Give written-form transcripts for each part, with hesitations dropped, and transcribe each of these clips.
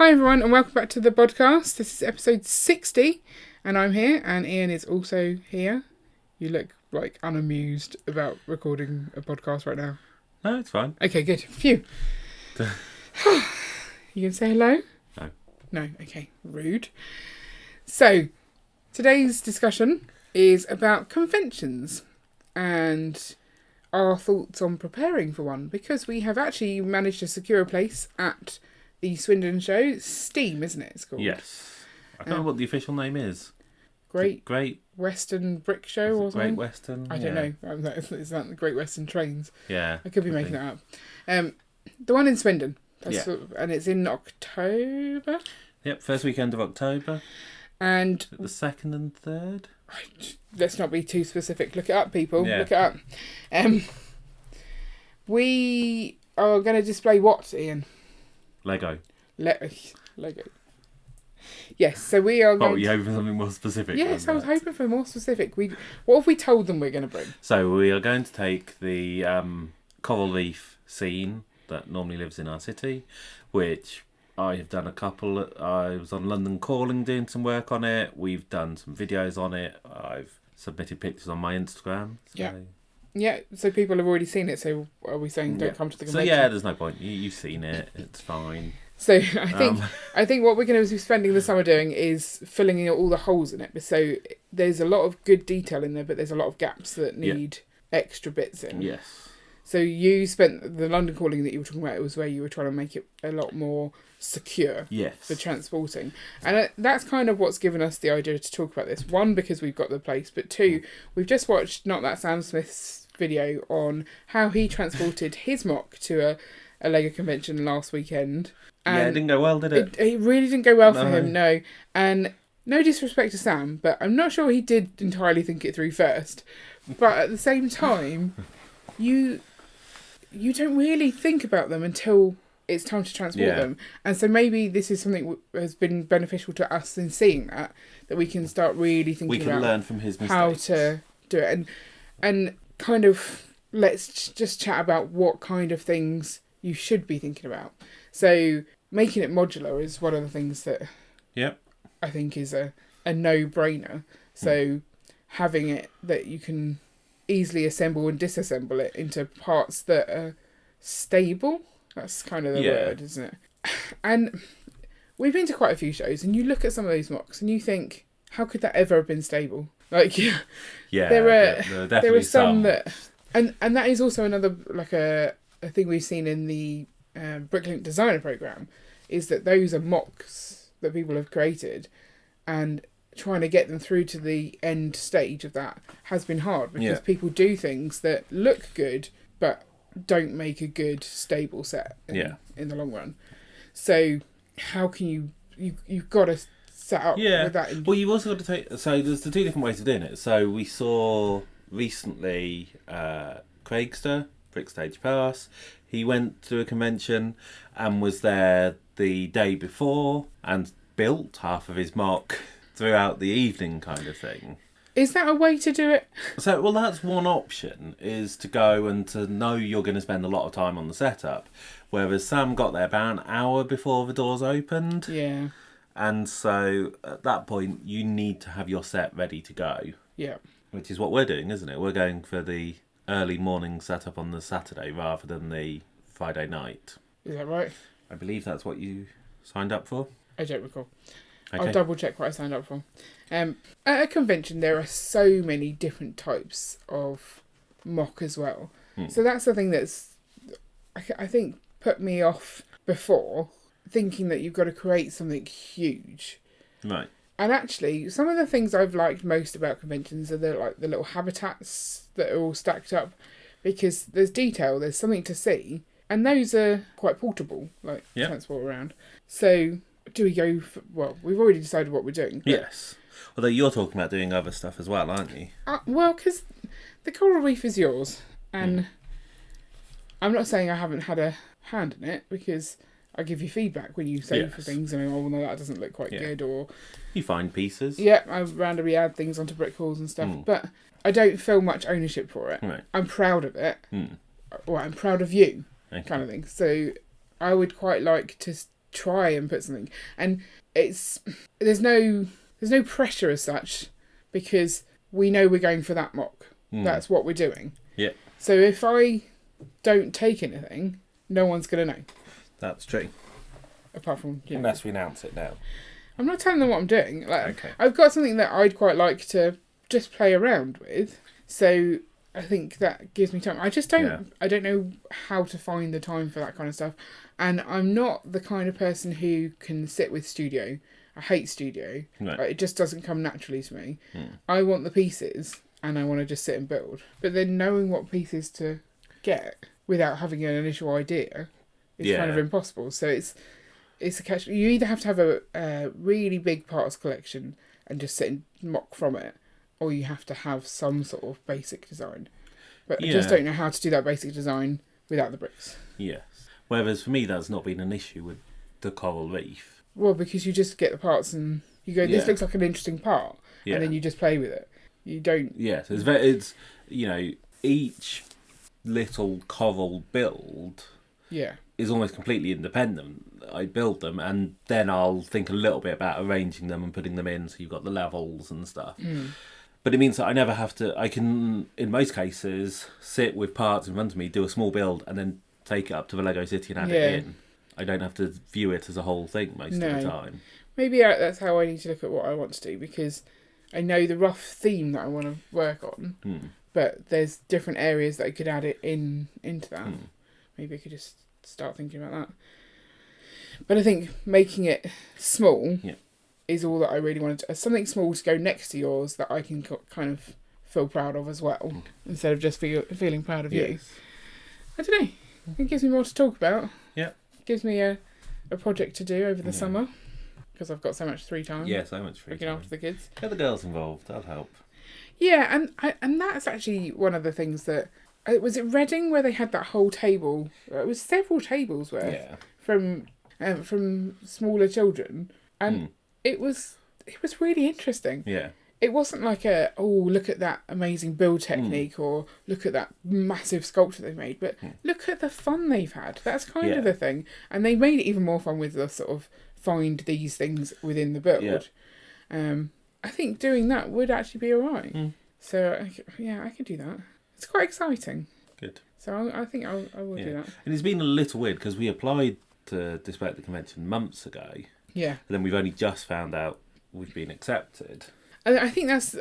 Hi everyone and welcome back to the Bodcast. This is episode 60 and I'm here and Ian is also here. You look like unamused about recording a podcast right now. No, it's fine. Okay, good. Phew. You can say hello? No. No, okay. Rude. So, today's discussion is about conventions and our thoughts on preparing for one, because we have actually managed to secure a place at the Swindon show. Steam, isn't it? It's called. Yes. I don't know what the official name is. Great Western Brick Show or something? Great Western? I don't know. Is that the Great Western Trains? Yeah. I could be making that up. The one in Swindon. And it's in October. Yep, first weekend of October. And the 2nd and 3rd? Let's not be too specific. Look it up, people. Yeah. Look it up. We are going to display what, Ian? Lego. Lego. Yes, so we are going were you hoping for something more specific? Yes, I was hoping for more specific. What have we told them we're going to bring? So we are going to take the Coral Reef scene that normally lives in our city, which I have done a couple. I was on London Calling doing some work on it. We've done some videos on it. I've submitted pictures on my Instagram. So. Yeah, so people have already seen it, so are we saying don't come to the convention? So yeah, there's no point. You've seen it. It's fine. So I think what we're going to be spending the summer doing is filling in all the holes in it. So there's a lot of good detail in there, but there's a lot of gaps that need extra bits in. Yes. So you spent the London Calling that you were talking about. It was where you were trying to make it a lot more secure for transporting. And that's kind of what's given us the idea to talk about this. One, because we've got the place, but two, we've just watched Not That Sam Smith's video on how he transported his mock to a Lego convention last weekend. And it didn't go well, did it? It really didn't go well for him, no. And no disrespect to Sam, but I'm not sure he did entirely think it through first. But at the same time, you don't really think about them until it's time to transport them. And so maybe this is something that has been beneficial to us in seeing that we can start really thinking about learn from his mistakes. How to do it. And kind of let's just chat about what kind of things you should be thinking about. So making it modular is one of the things that I think is a no-brainer. So having it that you can easily assemble and disassemble it into parts that are stable. That's kind of the word, isn't it? And we've been to quite a few shows and you look at some of those mocks and you think, how could that ever have been stable? Like, there are some that... And that is also another, like a thing we've seen in the Bricklink Designer Programme, is that those are mocks that people have created, and trying to get them through to the end stage of that has been hard, because people do things that look good but don't make a good stable set in the long run. So how can you've got to set up with that well, you've also got to take, so there's the two different ways of doing it. So we saw recently Craigster, Brickstage Pass. He went to a convention and was there the day before and built half of his mock throughout the evening, kind of thing. Is that a way to do it? So, well, that's one option, is to go and to know you're going to spend a lot of time on the setup. Whereas Sam got there about an hour before the doors opened. Yeah. And so at that point, you need to have your set ready to go. Yeah. Which is what we're doing, isn't it? We're going for the early morning setup on the Saturday rather than the Friday night. Is that right? I believe that's what you signed up for. I don't recall. Okay. I'll double check what I signed up for. At a convention, there are so many different types of mock as well. So that's the thing that's, I think, put me off before, thinking that you've got to create something huge. Right. And actually, some of the things I've liked most about conventions are the little habitats that are all stacked up, because there's detail, there's something to see, and those are quite portable, transport around. So do we go for, well, we've already decided what we're doing. Yes. Although you're talking about doing other stuff as well, aren't you? Well, because the Coral Reef is yours, and I'm not saying I haven't had a hand in it, because I give you feedback when you say for things, and no, that doesn't look quite good, or you find pieces. Yeah, I randomly add things onto brick walls and stuff, but I don't feel much ownership for it. Right. I'm proud of it. Well, I'm proud of you, kind of thing. So I would quite like to try and put something. And there's no pressure as such, because we know we're going for that mock. That's what we're doing. Yeah. So if I don't take anything, no one's going to know. That's true. Apart from, unless we announce it now. I'm not telling them what I'm doing. Like, okay. I've got something that I'd quite like to just play around with. So I think that gives me time. I just don't. I don't know how to find the time for that kind of stuff. And I'm not the kind of person who can sit with studio. I hate studio. Right. Like, it just doesn't come naturally to me. I want the pieces, and I want to just sit and build. But then knowing what pieces to get without having an initial idea is kind of impossible. So it's a catch. You either have to have a really big parts collection and just sit and mock from it, or you have to have some sort of basic design. But I just don't know how to do that basic design without the bricks. Yes. Whereas for me, that's not been an issue with the Coral Reef. Well, because you just get the parts and you go, this looks like an interesting part, and then you just play with it. You don't... Yes, it's you know, each little coral build is almost completely independent. I build them, and then I'll think a little bit about arranging them and putting them in, so you've got the levels and stuff. But it means that I never have to... I can, in most cases, sit with parts in front of me, do a small build, and then take it up to the Lego City and add it in. I don't have to view it as a whole thing most of the time. Maybe that's how I need to look at what I want to do, because I know the rough theme that I want to work on, but there's different areas that I could add it into that. Maybe I could just start thinking about that. But I think making it small is all that I really wanted to... Something small to go next to yours that I can kind of feel proud of as well, instead of just feeling proud of you. I don't know. It gives me more to talk about. Yeah. It gives me a project to do over the summer, because I've got so much free time. Yeah, so much free looking time. after the kids. Get the girls involved. That'll help. Yeah, and that's actually one of the things that... was it Reading where they had that whole table? It was several tables where from smaller children, and it was really interesting. Yeah. It wasn't like look at that amazing build technique, or look at that massive sculpture they've made, but look at the fun they've had. That's kind of the thing. And they made it even more fun with the sort of find these things within the build. I think doing that would actually be alright. So, I could do that. It's quite exciting. Good. So I think I will do that. And it's been a little weird, because we applied to display at the convention months ago. Yeah. And then we've only just found out we've been accepted. I think that's...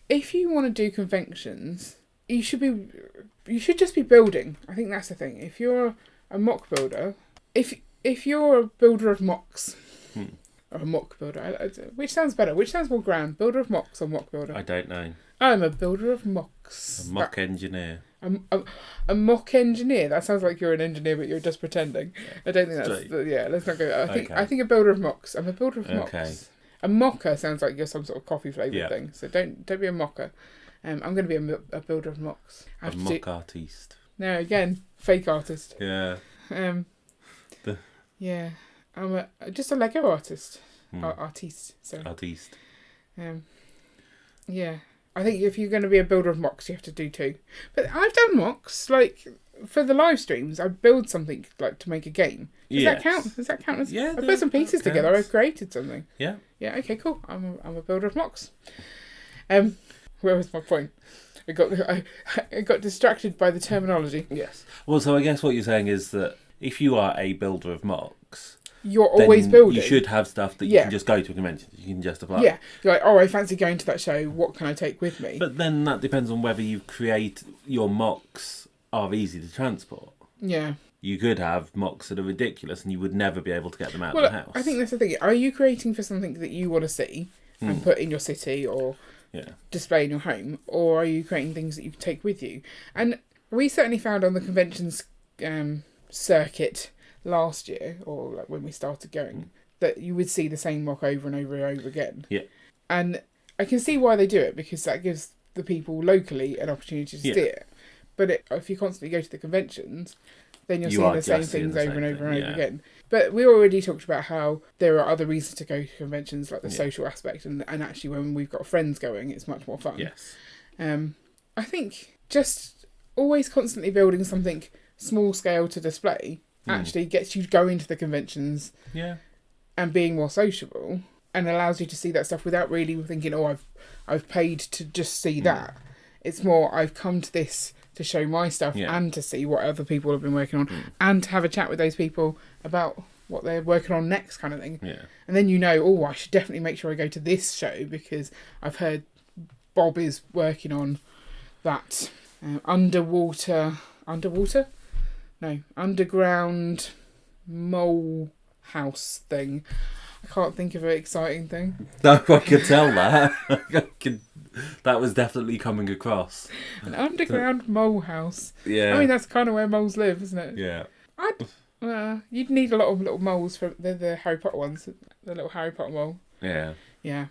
If you want to do conventions, you should just be building. I think that's the thing. If you're a mock builder... If you're a builder of mocks... Or a mock builder. Which sounds better? Which sounds more grand? Builder of mocks or mock builder? I don't know. I'm a builder of mocks. A mock engineer. A mock engineer? That sounds like you're an engineer, but you're just pretending. I don't think that's... let's not go... I think a builder of mocks. I'm a builder of mocks. A mocker sounds like you're some sort of coffee flavoured thing. So don't be a mocker. I'm going to be a builder of mocks. A mock artiste. No, again, fake artist. Yeah. Yeah. I'm just a Lego artist. Artiste, sorry. Artiste. Yeah. I think if you're going to be a builder of mocks, you have to do two. But I've done mocks, like, for the live streams. I build something, like, to make a game. Does that count? Does that count as... Yeah, I put some pieces together. I've created something. Yeah. Yeah, okay, cool. I'm a builder of mocks. Where was my point? I got distracted by the terminology. Yes. Well, so I guess what you're saying is that if you are a builder of mocks... You're always building. You should have stuff that you can just go to a convention. You can just apply. Yeah. You're like, I fancy going to that show. What can I take with me? But then that depends on whether you create... Your mocks are easy to transport. Yeah. You could have mocks that are ridiculous and you would never be able to get them out of the house. I think that's the thing. Are you creating for something that you want to see and put in your city or display in your home? Or are you creating things that you can take with you? And we certainly found on the conventions circuit... last year, or like when we started going, that you would see the same mock over and over and over again. Yeah. And I can see why they do it, because that gives the people locally an opportunity to see it. But if you constantly go to the conventions, then you're seeing the same things over and over and over again. But we already talked about how there are other reasons to go to conventions, like the social aspect, and actually when we've got friends going, it's much more fun. Yes. I think just always constantly building something small scale to display actually gets you going to the conventions and being more sociable, and allows you to see that stuff without really thinking, oh, I've paid to just see that. It's more, I've come to this to show my stuff and to see what other people have been working on and to have a chat with those people about what they're working on next, kind of thing. Yeah. And then I should definitely make sure I go to this show because I've heard Bob is working on that underground mole house thing. I can't think of an exciting thing. No, I could tell that. That was definitely coming across. An underground mole house. Yeah. I mean, that's kind of where moles live, isn't it? Yeah. You'd need a lot of little moles for the Harry Potter ones. The little Harry Potter mole. Yeah. Yeah.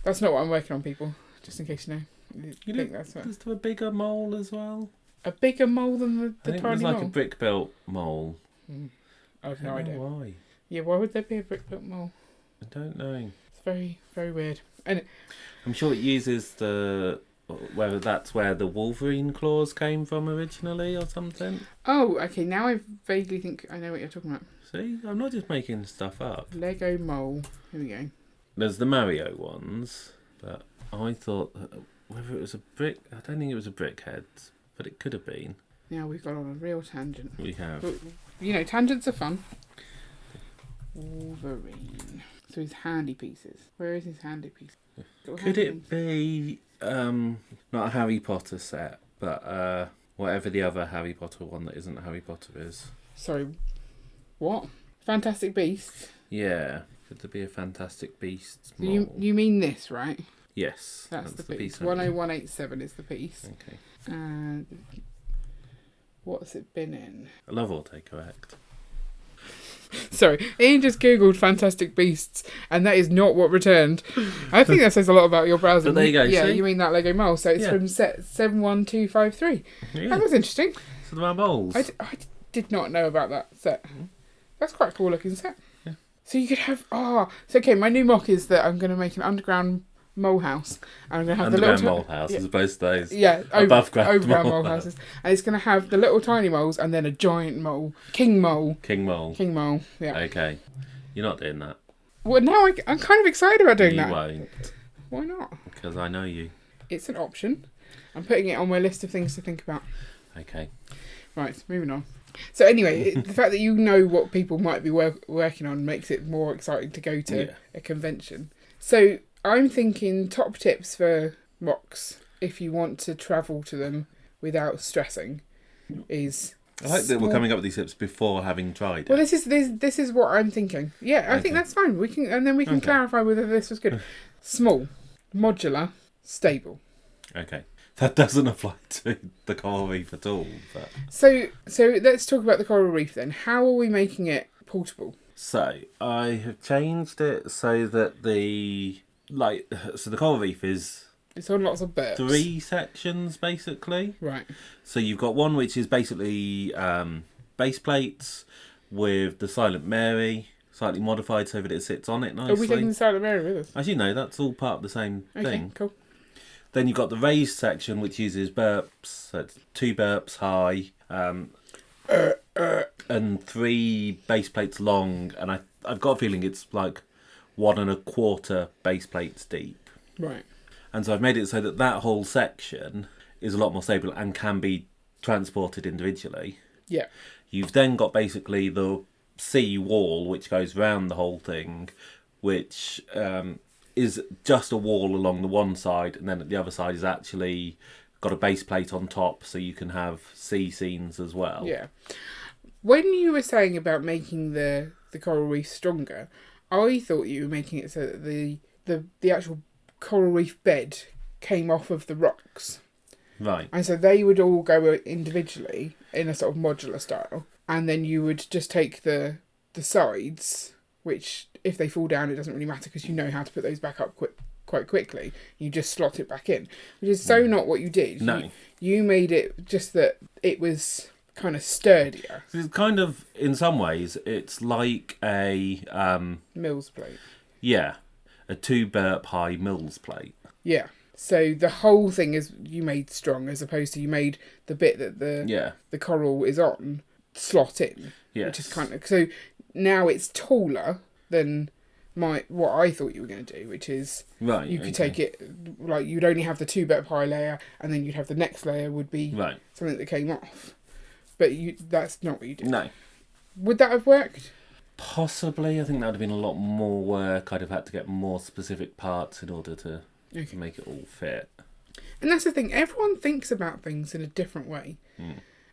That's not what I'm working on, people. Just in case you know. Is there a bigger mole as well? A bigger mole than the tiny mole? It was like a brick-built mole. I have no idea. Why? Yeah, why would there be a brick-built mole? I don't know. It's very, very weird. And I'm sure it uses whether that's where the Wolverine claws came from originally or something. Oh, okay. Now I vaguely think I know what you're talking about. See, I'm not just making stuff up. Lego mole. Here we go. There's the Mario ones, but I thought whether it was a brick. I don't think it was a Brickhead, but it could have been. Now we've gone on a real tangent. We have. But, tangents are fun. Wolverine. So his handy pieces. Where is his handy piece? Could it be not a Harry Potter set, but whatever the other Harry Potter one that isn't Harry Potter is? Sorry, what? Fantastic Beasts? Yeah. Could there be a Fantastic Beasts So mole? you mean this, right? Yes. That's the piece. 10187 is the piece. Okay. And what's it been in? I love autocorrect. Sorry, Ian just googled Fantastic Beasts, and that is not what returned. I think that says a lot about your browser. But there you go. Yeah, see? you mean that Lego mole? So it's from set 71253. Yeah. That was interesting. So there are moles. I did not know about that set. That's quite a cool looking set. Yeah. So you could have my new mock is that I'm going to make an underground mole house, and I'm going to have underground the mole house as opposed to those above ground mole houses, and it's going to have the little tiny moles and then a giant mole, king mole. Yeah. Okay, you're not doing that. Well, now I'm kind of excited about doing that. You won't. Why not? Because I know you. It's an option. I'm putting it on my list of things to think about. Okay. Right, moving on. So anyway, the fact that you know what people might be working on makes it more exciting to go to a convention. So I'm thinking top tips for mocks if you want to travel to them without stressing is... I like that we're coming up with these tips before having tried it. Well, this is what I'm thinking. Yeah, I think that's fine. We can clarify whether this was good. Small, modular, stable. Okay. That doesn't apply to the Coral Reef at all. But... So let's talk about the Coral Reef then. How are we making it portable? So I have changed it so that the Coral Reef is... It's on lots of burps. 3 sections, basically. Right. So you've got one which is basically base plates with the Silent Mary, slightly modified so that it sits on it nicely. Are we taking the Silent Mary with us? As you know, that's all part of the same thing. Okay, cool. Then you've got the raised section, which uses burps. So it's 2 burps high, and 3 base plates long. And I've got a feeling it's like 1 1/4 base plates deep. Right. And so I've made it so that whole section is a lot more stable and can be transported individually. Yeah. You've then got basically the sea wall, which goes round the whole thing, which is just a wall along the one side, and then at the other side is actually got a base plate on top, so you can have sea scenes as well. Yeah. When you were saying about making the coral reef stronger, I thought you were making it so that the actual coral reef bed came off of the rocks. Right. And so they would all go individually in a sort of modular style, and then you would just take the sides, which if they fall down it doesn't really matter because you know how to put those back up quite quickly. You just slot it back in, which is so not what you did. No. You made it just that it was kind of sturdier. It's kind of, in some ways, it's like a... Mills plate. Yeah. A 2 burp high Mills plate. Yeah. So the whole thing is you made strong as opposed to you made the bit that the coral is on slot in. Yes. Which is kind of... So now it's taller than what I thought you were going to do, which is you could take it... Like, you'd only have the 2-bed-pie layer, and then you'd have the next layer would be something that came off. But that's not what you did. No. Would that have worked? Possibly. I think that would have been a lot more work. I'd have had to get more specific parts in order to make it all fit. And that's the thing. Everyone thinks about things in a different way.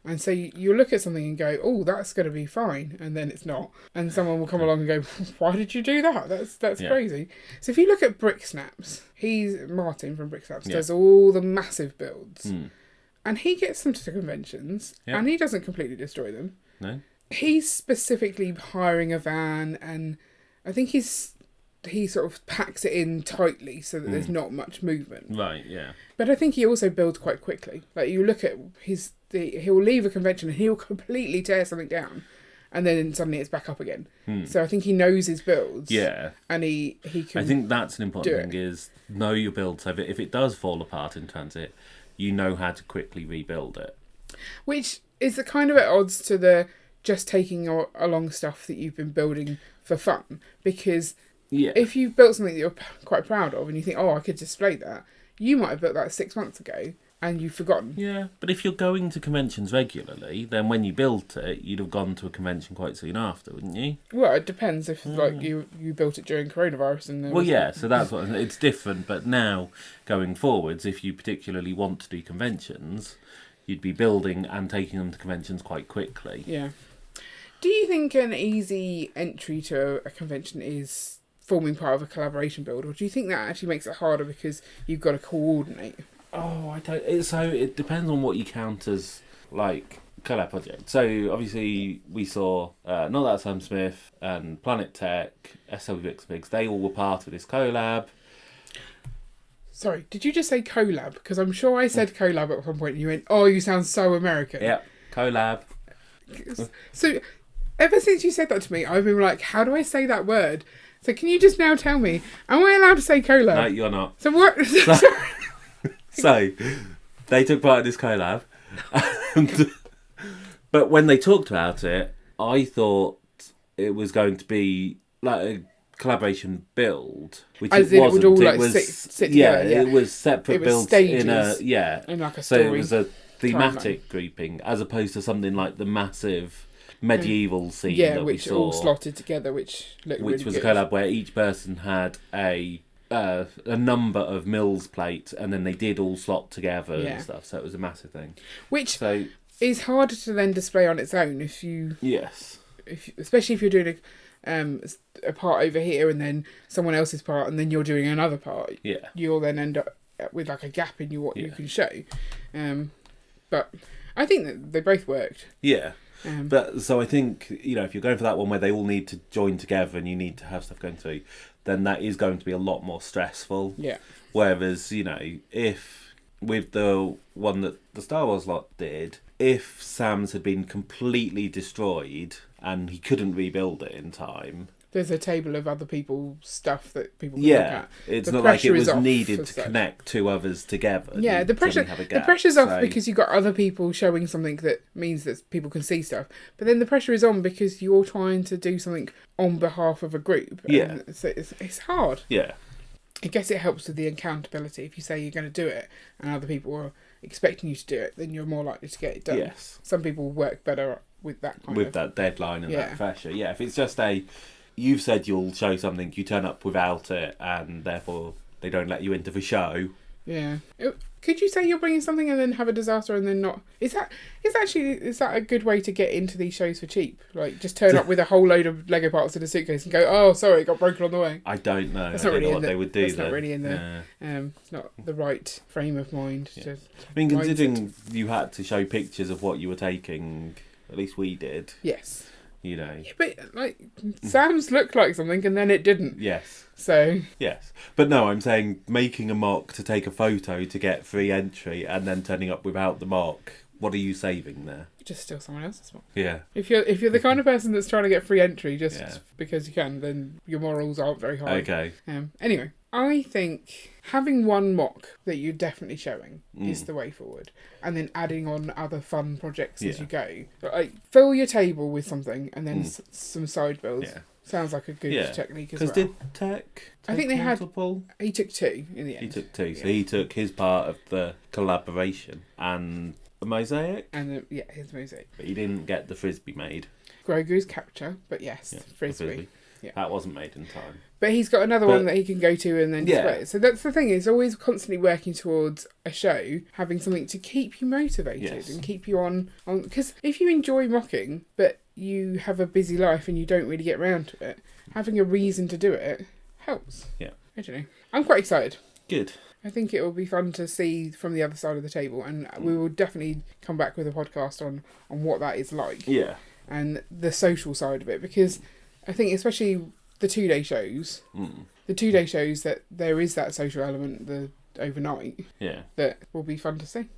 And so you look at something and go, oh, that's going to be fine. And then it's not. And someone will come along and go, why did you do that? That's crazy. So if you look at Bricksnaps, Martin from Bricksnaps does all the massive builds. And he gets them to conventions. And he doesn't completely destroy them. No. He's specifically hiring a van, and I think he sort of packs it in tightly so that there's not much movement. Right, yeah. But I think he also builds quite quickly. Like, you look at he'll leave a convention and he'll completely tear something down, and then suddenly it's back up again. So I think he knows his builds. Yeah. And he can. I think that's an important thing, is know your build, so if it does fall apart in transit, you know how to quickly rebuild it. Which is the kind of at odds to the just taking along stuff that you've been building for fun. Because if you've built something that you're quite proud of and you think, oh, I could display that, you might have built that 6 months ago and you've forgotten. Yeah, but if you're going to conventions regularly, then when you built it, you'd have gone to a convention quite soon after, wouldn't you? Well, it depends if like you built it during coronavirus and so that's what it's different. But now going forwards, if you particularly want to do conventions, you'd be building and taking them to conventions quite quickly. Yeah. Do you think an easy entry to a convention is forming part of a collaboration build, or do you think that actually makes it harder because you've got to coordinate? Oh, I don't. So it depends on what you count as like collab project. So obviously we saw Not That Sam Smith and Planet Tech, SW Bigs. They all were part of this collab. Sorry, did you just say collab? Because I'm sure I said collab at one point and you went, oh, you sound so American. Yeah, collab. So ever since you said that to me, I've been like, how do I say that word? So can you just now tell me, am I allowed to say collab? No, you're not. So what? So they took part in this collab. But when they talked about it, I thought it was going to be like a collaboration build, which as it wasn't. It would all it was sit together, it was separate builds stages in like a so story it was a thematic timeline. Grouping as opposed to something like the massive medieval scene that which we saw, all slotted together, which looked really was good. a collab where each person had a number of mills plates, and then they did all slot together and stuff. So it was a massive thing. Which is harder to then display on its own if you especially if you're doing a part over here and then someone else's part and then you're doing another part. Yeah, you'll then end up with like a gap in what you can show. But I think that they both worked. Yeah. But so I think, if you're going for that one where they all need to join together and you need to have stuff going through, then that is going to be a lot more stressful. Yeah. Whereas, if with the one that the Star Wars lot did, if Sam's had been completely destroyed and he couldn't rebuild it in time, there's a table of other people's stuff that people can look at. It's not like it was needed to connect two others together. Yeah, the pressure's off because you've got other people showing something that means that people can see stuff. But then the pressure is on because you're trying to do something on behalf of a group. Yeah. So it's hard. Yeah. I guess it helps with the accountability. If you say you're going to do it and other people are expecting you to do it, then you're more likely to get it done. Yes. Some people work better with that kind with that deadline and that pressure. Yeah, if it's just you've said you'll show something, you turn up without it, and therefore they don't let you into the show. Yeah. Could you say you're bringing something and then have a disaster and then not? Is that a good way to get into these shows for cheap? Like, just turn up with a whole load of Lego parts in a suitcase and go, oh, sorry, it got broken on the way. I don't know. I don't know what they would do. That's not really in the. It's not the right frame of mind. Yeah. Considering you had to show pictures of what you were taking, at least we did. Yes. Yeah, but Sam's looked like something and then it didn't. Yes. So. Yes. But no, I'm saying making a mock to take a photo to get free entry and then turning up without the mock. What are you saving there? Just steal someone else's mock. Yeah. If you're the kind of person that's trying to get free entry just because you can, then your morals aren't very high. Okay. Anyway, I think having one mock that you're definitely showing is the way forward, and then adding on other fun projects as you go. Like, fill your table with something, and then some side builds. Yeah. Sounds like a good technique as well. Because did Tech I think they multiple? He took 2 in the end. He took 2, so he took his part of the collaboration and the mosaic. And his mosaic. But he didn't get the frisbee made. Grogu's capture, but yes, frisbee. Yeah. That wasn't made in time. But he's got another one that he can go to and then display it. So that's the thing, is always constantly working towards a show, having something to keep you motivated and keep you on. Because if you enjoy mocking, but you have a busy life and you don't really get around to it, having a reason to do it helps. Yeah. I don't know. I'm quite excited. Good. I think it will be fun to see from the other side of the table, and we will definitely come back with a podcast on what that is like. Yeah. And the social side of it, because I think especially the 2-day shows, that there is that social element, the overnight, that will be fun to see.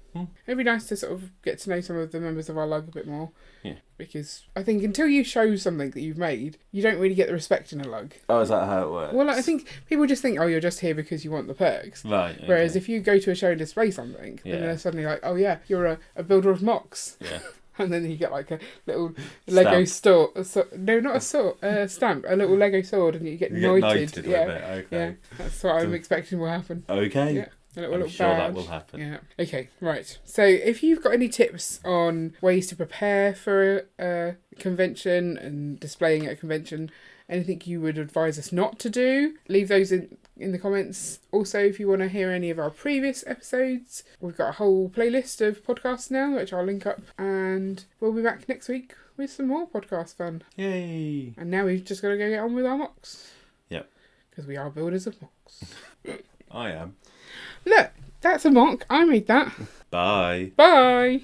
It'd be nice to sort of get to know some of the members of our lug a bit more. Yeah. Because I think until you show something that you've made, you don't really get the respect in a lug. Oh, is that how it works? Well, I think people just think, oh, you're just here because you want the perks. Right. Okay. Whereas if you go to a show and display something, then they're suddenly like, oh yeah, you're a builder of mocks. Yeah. And then you get like a little Lego store. No, not a sword. Stamp. A little Lego sword, and you get knighted. With it. Okay. Yeah, that's what I'm expecting will happen. Okay. Yeah. I'm sure badge. That will happen. Yeah. Okay, right. So if you've got any tips on ways to prepare for a convention and displaying at a convention, anything you would advise us not to do, leave those in the comments. Also, if you want to hear any of our previous episodes, we've got a whole playlist of podcasts now, which I'll link up. And we'll be back next week with some more podcast fun. Yay! And now we've just got to go get on with our mocks. Yep. Because we are builders of mocks. I am. Look, that's a mock. I made that. Bye. Bye.